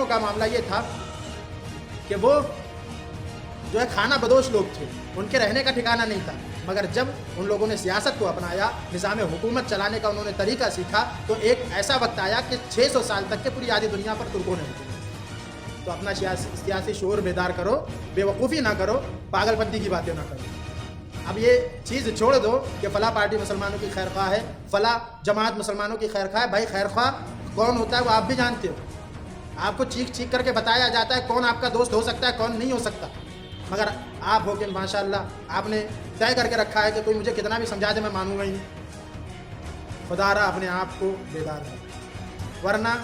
ترکیوں کا معاملہ یہ تھا کہ وہ جو ہے خانہ بدوش لوگ تھے، ان کے رہنے کا ٹھکانہ نہیں تھا، مگر جب ان لوگوں نے سیاست کو اپنایا، نظام حکومت چلانے کا انہوں نے طریقہ سیکھا، تو ایک ایسا وقت آیا کہ 600 سال تک کے پوری آدھی دنیا پر ترکوں نے حکومت کی۔ تو اپنا سیاسی شعور بیدار کرو، بے وقوفی نہ کرو، پاگل پنتی کی باتیں نہ کرو۔ اب یہ چیز چھوڑ دو کہ فلاں پارٹی مسلمانوں کی خیر خواہ ہے، فلاں جماعت مسلمانوں کی خیر خواہ ہے۔ بھائی خیر خواہ کون ہوتا ہے وہ آپ بھی جانتے ہو، آپ کو چیخ چیخ کر کے بتایا جاتا ہے کون آپ کا دوست ہو سکتا ہے کون نہیں ہو سکتا، مگر آپ ہو کہ ماشاءاللہ آپ نے طے کر کے رکھا ہے کہ کوئی مجھے کتنا بھی سمجھا دے میں مانوں گا ہی نہیں۔ خدا را اپنے آپ کو بیدار کر، ورنہ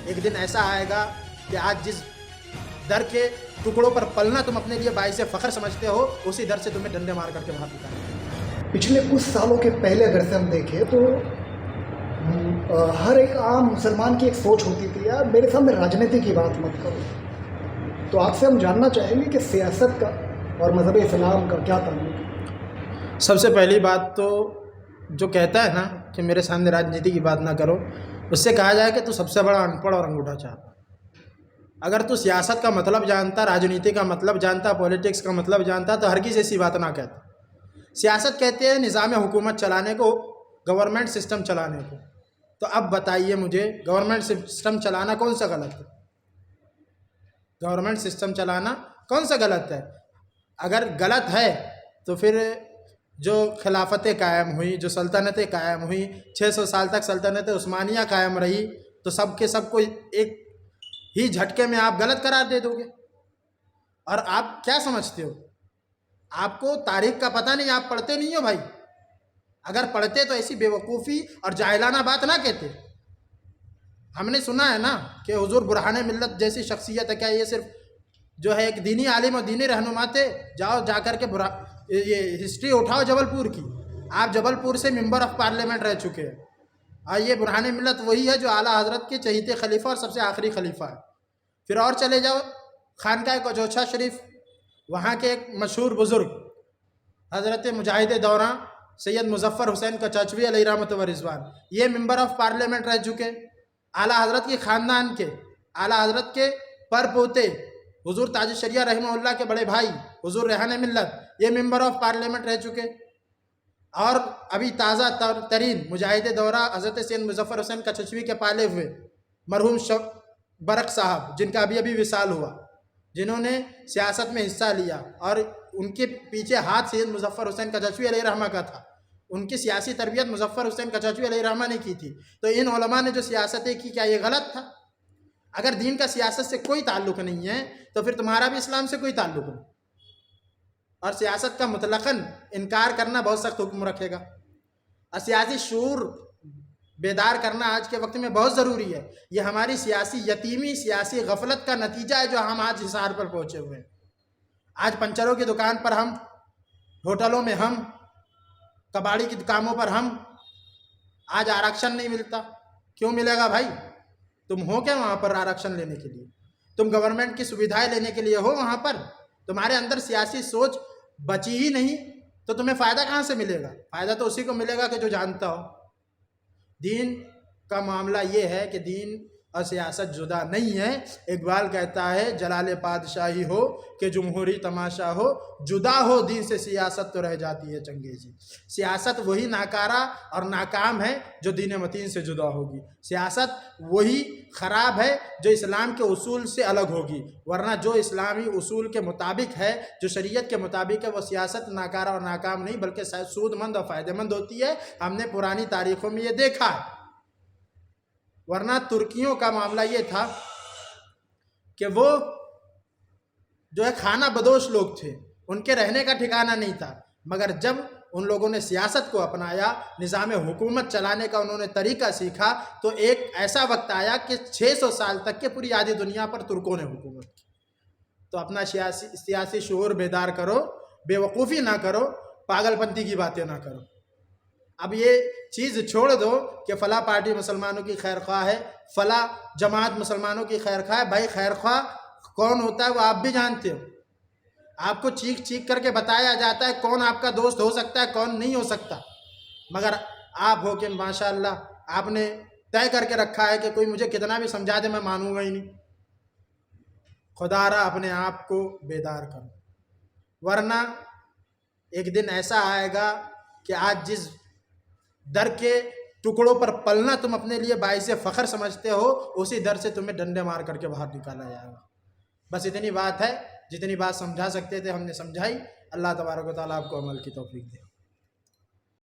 ایک دن ایسا آئے گا کہ آج جس در کے ٹکڑوں پر پلنا تم اپنے لیے باعث فخر سمجھتے ہو، اسی در سے تمہیں ڈنڈے مار کر کے باہر نکالیں۔ پچھلے کچھ سالوں کے پہلے اگر سے ہم دیکھیں تو ہر ایک عام مسلمان کی ایک سوچ ہوتی تھی، یار میرے سامنے راجنیتی کی بات مت کرو۔ تو آپ سے ہم جاننا چاہیں گے کہ سیاست کا اور مذہب اسلام کا کیا تعلق ہے؟ سب سے پہلی بات تو جو کہتا ہے نا کہ میرے سامنے راجنیتی کی بات نہ کرو، اس سے کہا جائے کہ تو سب سے بڑا ان پڑھ اور انگوٹھا چھاپ۔ اگر تو سیاست کا مطلب جانتا، راجنیتی کا مطلب جانتا، پولیٹکس کا مطلب جانتا تو ہرگز ایسی بات نہ کہتا۔ سیاست کہتے ہیں نظام حکومت چلانے کو، گورنمنٹ سسٹم چلانے کو۔ تو اب بتائیے مجھے گورنمنٹ سسٹم چلانا کون سا غلط ہے؟ گورنمنٹ سسٹم چلانا کون سا غلط ہے؟ اگر غلط ہے تو پھر جو خلافتیں قائم ہوئی، جو سلطنتیں قائم ہوئی، 600 سال تک سلطنت عثمانیہ قائم رہی، تو سب کے سب کو ایک ہی جھٹکے میں آپ غلط قرار دے دو گے؟ اور آپ کیا سمجھتے ہو؟ آپ کو تاریخ کا پتہ نہیں، آپ پڑھتے نہیں ہو بھائی۔ اگر پڑھتے تو ایسی بیوقوفی اور جاہلانہ بات نہ کہتے۔ ہم نے سنا ہے نا کہ حضور برہان ملت جیسی شخصیت ہے، کیا یہ صرف جو ہے ایک دینی عالم اور دینی رہنما تھے؟ جاؤ جا کر کے یہ ہسٹری اٹھاؤ جبل پور کی، آپ جبل پور سے ممبر آف پارلیمنٹ رہ چکے ہیں، اور یہ برہان ملت وہی ہے جو اعلیٰ حضرت کے چہیتے خلیفہ اور سب سے آخری خلیفہ ہے۔ پھر اور چلے جاؤ خانقاہ کوچوچھا شریف، وہاں کے ایک مشہور بزرگ حضرت مجاہد دوراں سید مظفر حسین کوچوچھوی علیہ رحمۃ و رضوان، یہ ممبر آف پارلیمنٹ رہ چکے۔ اعلیٰ حضرت کے خاندان کے، اعلیٰ حضرت کے پر پوتے حضور تاج الشریعہ رحمہ اللہ کے بڑے بھائی حضور ریحانہ ملت، یہ ممبر آف پارلیمنٹ رہ چکے۔ اور ابھی تازہ ترین مجاہد دورہ حضرت سید مظفر حسین کوچوچھوی کے پالے ہوئے مرحوم برق صاحب، جن کا ابھی ابھی وصال ہوا، جنہوں نے سیاست میں حصہ لیا، اور ان کے پیچھے ہاتھ سید مظفر حسین کوچوچھوی علیہ رحمہ کا تھا۔ ان کی سیاسی تربیت مظفر حسین کوچوچھوی علیہ رحمہ نے کی تھی۔ تو ان علماء نے جو سیاستیں کی، کیا یہ غلط تھا؟ اگر دین کا سیاست سے کوئی تعلق نہیں ہے تو پھر تمہارا بھی اسلام سے کوئی تعلق نہیں، اور سیاست کا مطلقاً انکار کرنا بہت سخت حکم رکھے گا۔ اور سیاسی شعور بیدار کرنا آج کے وقت میں بہت ضروری ہے۔ یہ ہماری سیاسی یتیمی، سیاسی غفلت کا نتیجہ ہے جو ہم آج حصار پر پہنچے ہوئے ہیں۔ آج پنچروں کی دکان پر ہم، ہوٹلوں میں ہم، کباڑی کی دکانوں پر ہم، آج آرکشن نہیں ملتا۔ کیوں ملے گا بھائی؟ تم ہو کیا وہاں پر آرکشن لینے کے لیے؟ تم گورنمنٹ کی سویدھائیں لینے کے لیے ہو وہاں پر؟ تمہارے اندر سیاسی سوچ بچی ہی نہیں تو تمہیں فائدہ کہاں سے ملے گا؟ فائدہ تو اسی کو ملے گا کہ جو جانتا ہو۔ دین کا معاملہ یہ ہے کہ دین اور سیاست جدا نہیں ہے۔ اقبال کہتا ہے جلال پادشاہی ہو کہ جمہوری تماشا ہو، جدا ہو دین سے سیاست تو رہ جاتی ہے چنگیزی۔ سیاست وہی ناکارہ اور ناکام ہے جو دین متین سے جدا ہوگی۔ سیاست وہی خراب ہے جو اسلام کے اصول سے الگ ہوگی، ورنہ جو اسلامی اصول کے مطابق ہے، جو شریعت کے مطابق ہے، وہ سیاست ناکارہ اور ناکام نہیں بلکہ سود مند اور فائدہ مند ہوتی ہے۔ ہم نے پرانی تاریخوں میں یہ دیکھا ہے۔ ورنہ ترکیوں کا معاملہ یہ تھا کہ وہ جو ہے خانہ بدوش لوگ تھے، ان کے رہنے کا ٹھکانہ نہیں تھا، مگر جب ان لوگوں نے سیاست کو اپنایا، نظام حکومت چلانے کا انہوں نے طریقہ سیکھا، تو ایک ایسا وقت آیا کہ 600 سال تک کے پوری آدھی دنیا پر ترکوں نے حکومت کی۔ تو اپنا سیاسی شعور بیدار کرو، بے وقوفی نہ کرو، پاگل پنتی کی باتیں نہ کرو۔ اب یہ چیز چھوڑ دو کہ فلاں پارٹی مسلمانوں کی خیر خواہ ہے، فلاں جماعت مسلمانوں کی خیر خواہ ہے۔ بھائی خیر خواہ کون ہوتا ہے وہ آپ بھی جانتے ہو، آپ کو چیخ چیخ کر کے بتایا جاتا ہے کون آپ کا دوست ہو سکتا ہے کون نہیں ہو سکتا، مگر آپ ہو کہ ماشاءاللہ آپ نے طے کر کے رکھا ہے کہ کوئی مجھے کتنا بھی سمجھا دے میں مانوں گا ہی نہیں۔ خدارا اپنے آپ کو بیدار کرو، ورنہ ایک دن ایسا آئے گا کہ آج جس در کے ٹکڑوں پر پلنا تم اپنے لیے باعث فخر سمجھتے ہو، اسی در سے تمہیں ڈنڈے مار کر کے باہر نکالا جائے گا۔ بس اتنی بات ہے، جتنی بات سمجھا سکتے تھے ہم نے سمجھائی۔ اللہ تبارک و تعالیٰ آپ کو عمل کی توفیق دے۔